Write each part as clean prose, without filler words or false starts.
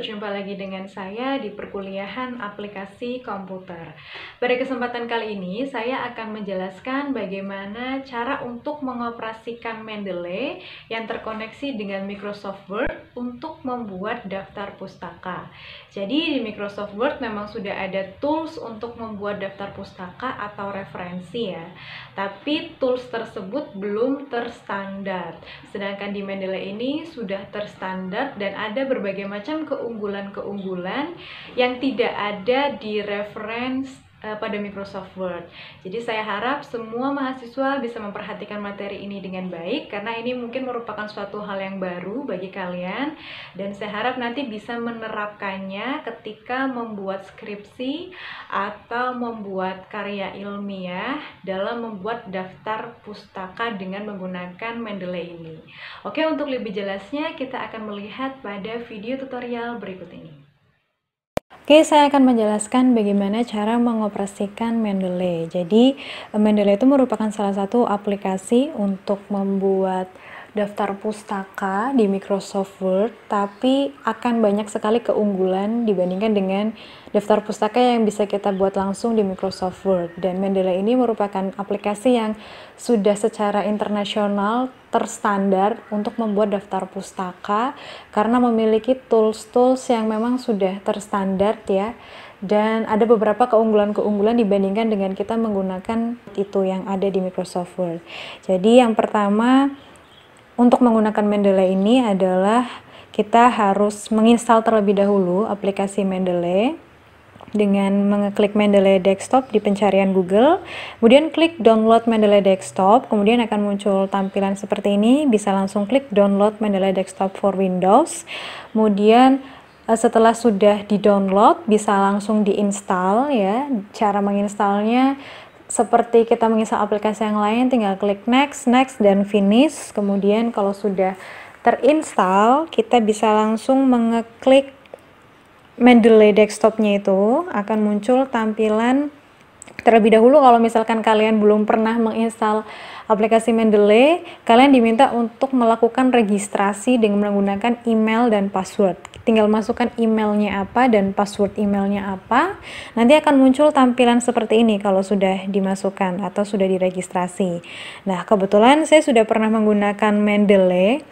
berjumpa lagi dengan saya di perkuliahan aplikasi komputer. Pada kesempatan kali ini, saya akan menjelaskan bagaimana cara untuk mengoperasikan Mendeley yang terkoneksi dengan Microsoft Word untuk membuat daftar pustaka. Jadi di Microsoft Word memang sudah ada tools untuk membuat daftar pustaka atau referensi ya. Tapi tools tersebut belum terstandar. Sedangkan di Mendeley ini sudah terstandar dan ada berbagai macam keunggulan-keunggulan yang tidak ada di reference pada Microsoft Word. Jadi saya harap semua mahasiswa bisa memperhatikan materi ini dengan baik karena ini mungkin merupakan suatu hal yang baru bagi kalian dan saya harap nanti bisa menerapkannya ketika membuat skripsi atau membuat karya ilmiah dalam membuat daftar pustaka dengan menggunakan Mendeley ini. Oke, untuk lebih jelasnya kita akan melihat pada video tutorial berikut ini. Oke, saya akan menjelaskan bagaimana cara mengoperasikan Mendeley. Jadi, Mendeley itu merupakan salah satu aplikasi untuk membuat daftar pustaka di Microsoft Word, tapi akan banyak sekali keunggulan dibandingkan dengan daftar pustaka yang bisa kita buat langsung di Microsoft Word. Dan Mendeley ini merupakan aplikasi yang sudah secara internasional terstandar untuk membuat daftar pustaka karena memiliki tools-tools yang memang sudah terstandar ya. Dan ada beberapa keunggulan-keunggulan dibandingkan dengan kita menggunakan itu yang ada di Microsoft Word. Jadi yang pertama, untuk menggunakan Mendeley ini adalah kita harus menginstal terlebih dahulu aplikasi Mendeley dengan mengeklik Mendeley Desktop di pencarian Google, kemudian klik download Mendeley Desktop, kemudian akan muncul tampilan seperti ini, bisa langsung klik download Mendeley Desktop for Windows, kemudian setelah sudah di-download bisa langsung diinstal ya. Cara menginstalnya seperti kita menginstal aplikasi yang lain, tinggal klik next, dan finish. Kemudian kalau sudah terinstall, kita bisa langsung mengeklik Mendeley Desktop-nya itu, akan muncul tampilan terlebih dahulu. Kalau misalkan kalian belum pernah menginstal aplikasi Mendeley, kalian diminta untuk melakukan registrasi dengan menggunakan email dan password. Tinggal masukkan emailnya apa dan password emailnya apa, nanti akan muncul tampilan seperti ini kalau sudah dimasukkan atau sudah diregistrasi. Nah, kebetulan saya sudah pernah menggunakan Mendeley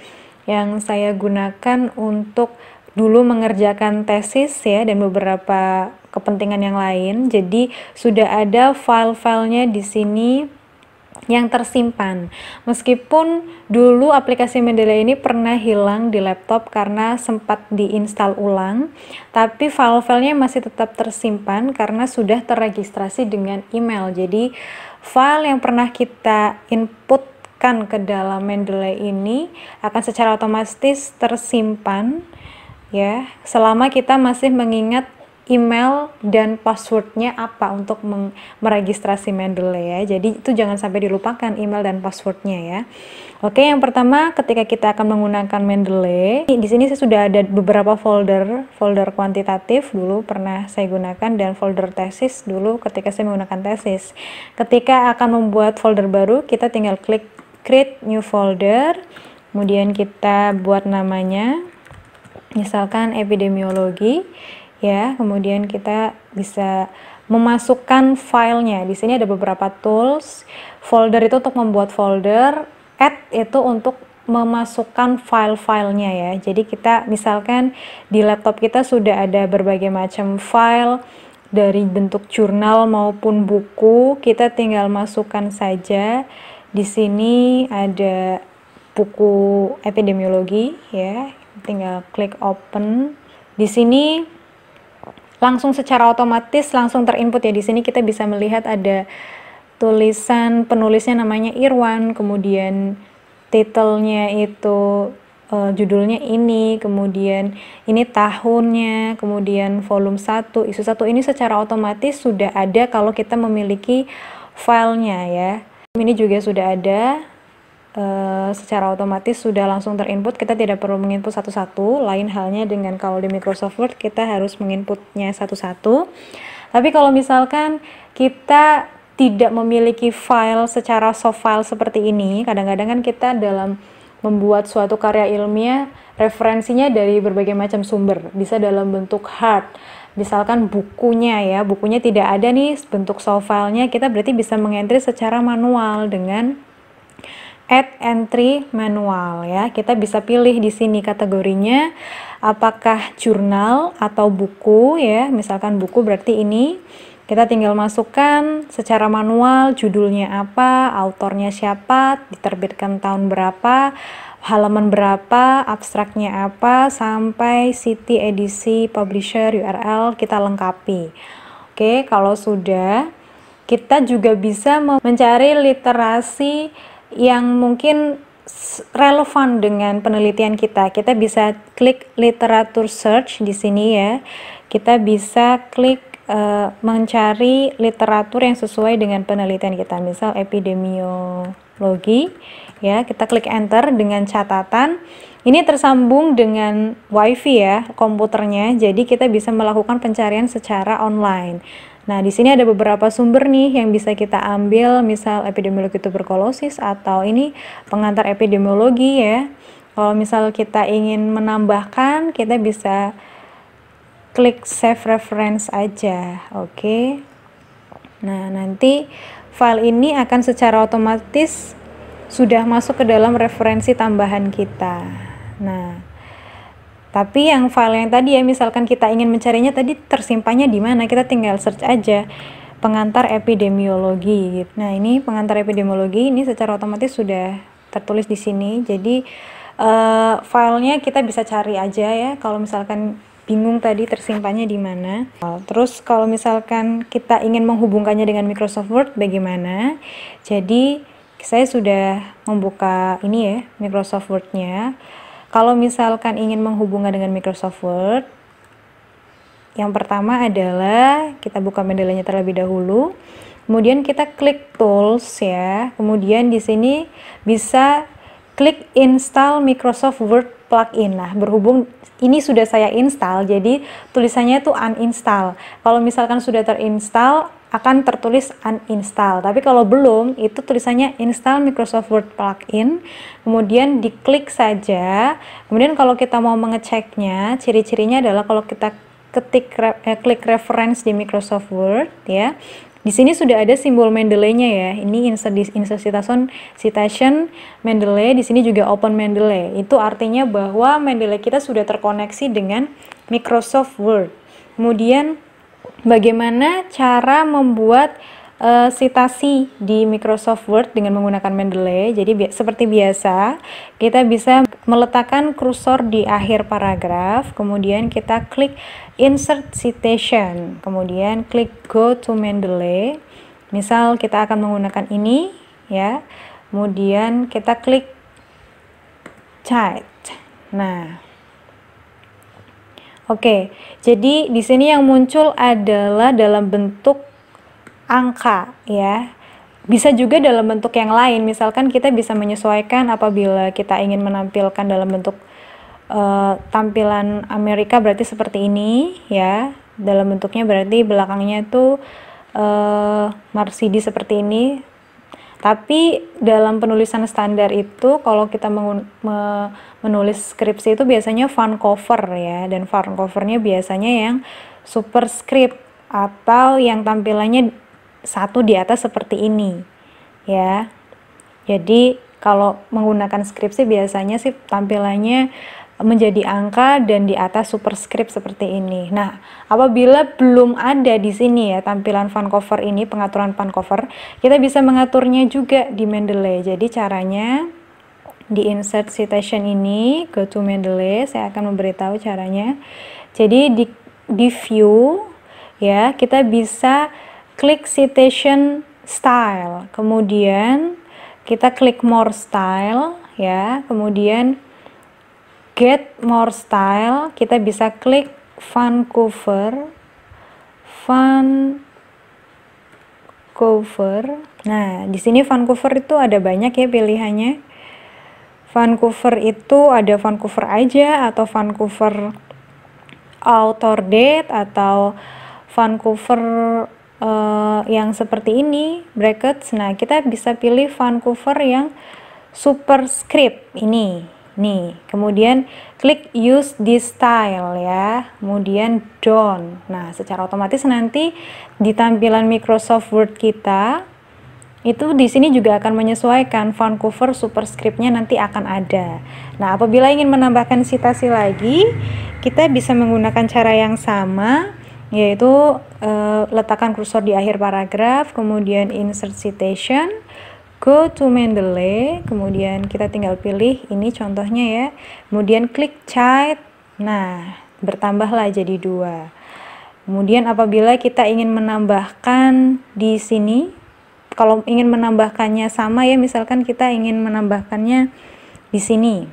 yang saya gunakan untuk dulu mengerjakan tesis ya dan beberapa kepentingan yang lain. Jadi sudah ada file-filenya di sini yang tersimpan. Meskipun dulu aplikasi Mendeley ini pernah hilang di laptop karena sempat diinstal ulang, tapi file-filenya masih tetap tersimpan karena sudah terregistrasi dengan email. Jadi file yang pernah kita inputkan ke dalam Mendeley ini akan secara otomatis tersimpan ya, selama kita masih mengingat email dan passwordnya apa untuk meregistrasi Mendeley ya. Jadi itu jangan sampai dilupakan email dan passwordnya ya. Oke, yang pertama ketika kita akan menggunakan Mendeley, di sini saya sudah ada beberapa folder kuantitatif dulu pernah saya gunakan dan folder tesis dulu ketika saya menggunakan tesis. Ketika akan membuat folder baru, kita tinggal klik create new folder, kemudian kita buat namanya misalkan epidemiologi ya, kemudian kita bisa memasukkan filenya. Di sini ada beberapa tools. Folder itu untuk membuat folder, add itu untuk memasukkan file-filenya ya. Jadi kita misalkan di laptop kita sudah ada berbagai macam file dari bentuk jurnal maupun buku, kita tinggal masukkan saja. Di sini ada buku epidemiologi ya, tinggal klik open. Di sini langsung secara otomatis langsung terinput ya. Di sini kita bisa melihat ada tulisan penulisnya namanya Irwan, kemudian titelnya itu judulnya ini, kemudian ini tahunnya, kemudian volume 1, isu 1. Ini secara otomatis sudah ada kalau kita memiliki filenya ya. Ini juga sudah ada secara otomatis sudah langsung terinput, kita tidak perlu menginput satu-satu. Lain halnya dengan kalau di Microsoft Word kita harus menginputnya satu-satu. Tapi kalau misalkan kita tidak memiliki file secara soft file seperti ini, kadang-kadang kan kita dalam membuat suatu karya ilmiah referensinya dari berbagai macam sumber, bisa dalam bentuk hard, misalkan bukunya ya, bukunya tidak ada nih bentuk soft filenya, kita berarti bisa mengentry secara manual dengan add entry manual ya. Kita bisa pilih di sini kategorinya apakah jurnal atau buku ya. Misalkan buku berarti ini kita tinggal masukkan secara manual judulnya apa, autornya siapa, diterbitkan tahun berapa, halaman berapa, abstraknya apa, sampai city, edisi, publisher, URL kita lengkapi. Oke, kalau sudah, kita juga bisa mencari literasi yang mungkin relevan dengan penelitian kita. Kita bisa klik literatur search di sini ya. Kita bisa klik mencari literatur yang sesuai dengan penelitian kita, misal epidemiologi ya. Kita klik enter dengan catatan ini tersambung dengan wifi ya komputernya, jadi kita bisa melakukan pencarian secara online. Nah, di sini ada beberapa sumber nih yang bisa kita ambil, misal epidemiologi tuberkulosis atau ini pengantar epidemiologi ya. Kalau misal kita ingin menambahkan, kita bisa klik save reference aja. Oke. Nah, nanti file ini akan secara otomatis sudah masuk ke dalam referensi tambahan kita. Nah, tapi yang file yang tadi ya, misalkan kita ingin mencarinya tadi tersimpannya di mana, kita tinggal search aja pengantar epidemiologi gitu. Nah, ini pengantar epidemiologi ini secara otomatis sudah tertulis di sini. Jadi filenya kita bisa cari aja ya kalau misalkan bingung tadi tersimpannya di mana. Terus kalau misalkan kita ingin menghubungkannya dengan Microsoft Word bagaimana? Jadi saya sudah membuka ini ya Microsoft Word-nya. Kalau misalkan ingin menghubungkan dengan Microsoft Word, yang pertama adalah kita buka Mendeley-nya terlebih dahulu. Kemudian kita klik Tools ya. Kemudian di sini bisa klik Install Microsoft Word Plugin. Nah, berhubung ini sudah saya install, jadi tulisannya itu uninstall. Kalau misalkan sudah terinstall, akan tertulis uninstall. Tapi kalau belum, itu tulisannya install Microsoft Word Plugin. Kemudian diklik saja. Kemudian kalau kita mau mengeceknya, ciri-cirinya adalah kalau kita klik reference di Microsoft Word ya. Di sini sudah ada simbol Mendeley-nya ya. Ini insert citation Mendeley, di sini juga open Mendeley. Itu artinya bahwa Mendeley kita sudah terkoneksi dengan Microsoft Word. Kemudian bagaimana cara membuat sitasi di Microsoft Word dengan menggunakan Mendeley? Jadi seperti biasa, kita bisa meletakkan kursor di akhir paragraf, kemudian kita klik Insert Citation, kemudian klik Go to Mendeley. Misal kita akan menggunakan ini, ya. Kemudian kita klik Cite. Nah, oke. Jadi di sini yang muncul adalah dalam bentuk angka ya, bisa juga dalam bentuk yang lain. Misalkan kita bisa menyesuaikan apabila kita ingin menampilkan dalam bentuk tampilan Amerika, berarti seperti ini ya, dalam bentuknya berarti belakangnya itu Marsidi seperti ini. Tapi dalam penulisan standar itu kalau kita menulis skripsi itu biasanya font cover ya, dan font covernya biasanya yang superscript atau yang tampilannya satu di atas seperti ini ya. Jadi kalau menggunakan skripsi biasanya sih tampilannya menjadi angka dan di atas superscript seperti ini. Nah, apabila belum ada di sini ya tampilan font cover ini, pengaturan font cover, kita bisa mengaturnya juga di Mendeley. Jadi caranya di insert citation ini, go to Mendeley, saya akan memberitahu caranya. Jadi di view ya, kita bisa klik citation style, kemudian kita klik more style ya, kemudian get more style, kita bisa klik font cover. Nah, di sini font cover itu ada banyak ya pilihannya. Font cover itu ada font cover aja, atau font cover author date, atau font cover yang seperti ini, brackets. Nah, kita bisa pilih font cover yang superscript ini Nih, kemudian klik use this style ya, kemudian done. Nah, secara otomatis nanti di tampilan Microsoft Word kita itu di sini juga akan menyesuaikan Vancouver superscript-nya nanti akan ada. Nah, apabila ingin menambahkan citasi lagi, kita bisa menggunakan cara yang sama, yaitu letakkan kursor di akhir paragraf, kemudian insert citation, go to Mendeley, kemudian kita tinggal pilih ini contohnya ya, kemudian klik cite. Nah, bertambahlah jadi 2. Kemudian apabila kita ingin menambahkan di sini, kalau ingin menambahkannya sama ya, misalkan kita ingin menambahkannya di sini,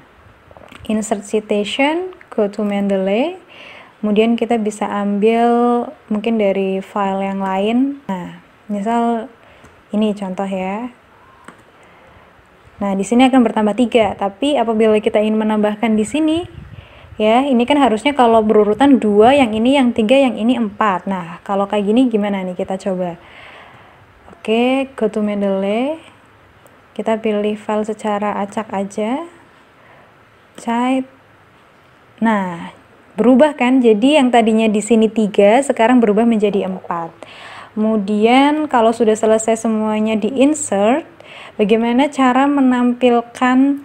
insert citation, go to Mendeley, kemudian kita bisa ambil mungkin dari file yang lain. Nah, misal ini contoh ya. Nah, di sini akan bertambah 3, tapi apabila kita ingin menambahkan di sini, ya, ini kan harusnya kalau berurutan 2, yang ini yang 3, yang ini 4. Nah, kalau kayak gini gimana nih, kita coba. Oke, go to Mendeley. Kita pilih file secara acak aja. Cite. Nah, berubah kan? Jadi yang tadinya di sini 3, sekarang berubah menjadi 4. Kemudian kalau sudah selesai semuanya di insert, bagaimana cara menampilkan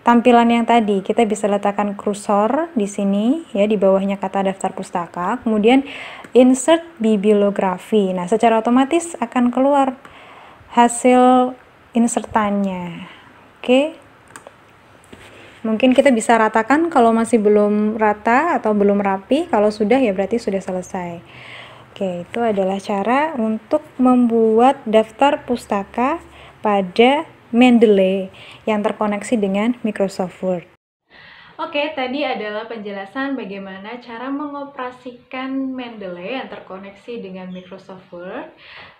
tampilan yang tadi? Kita bisa letakkan kursor di sini ya, di bawahnya kata daftar pustaka, kemudian insert bibliografi. Nah, secara otomatis akan keluar hasil insertannya. Oke. Mungkin kita bisa ratakan kalau masih belum rata atau belum rapi. Kalau sudah ya berarti sudah selesai. Oke, itu adalah cara untuk membuat daftar pustaka pada Mendeley yang terkoneksi dengan Microsoft Word. Oke, tadi adalah penjelasan bagaimana cara mengoperasikan Mendeley yang terkoneksi dengan Microsoft Word.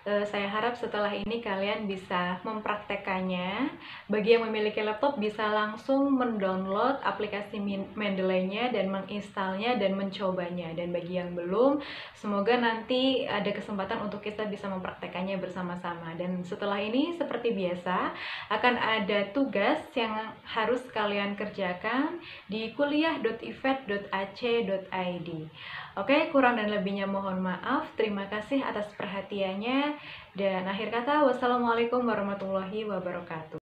Saya harap setelah ini kalian bisa mempraktekannya. Bagi yang memiliki laptop bisa langsung mendownload aplikasi Mendeley-nya dan menginstalnya dan mencobanya. Dan bagi yang belum, semoga nanti ada kesempatan untuk kita bisa mempraktekannya bersama-sama. Dan setelah ini seperti biasa akan ada tugas yang harus kalian kerjakan di kuliah.ifed.ac.id. Oke, kurang dan lebihnya mohon maaf. Terima kasih atas perhatiannya. Dan akhir kata, wassalamualaikum warahmatullahi wabarakatuh.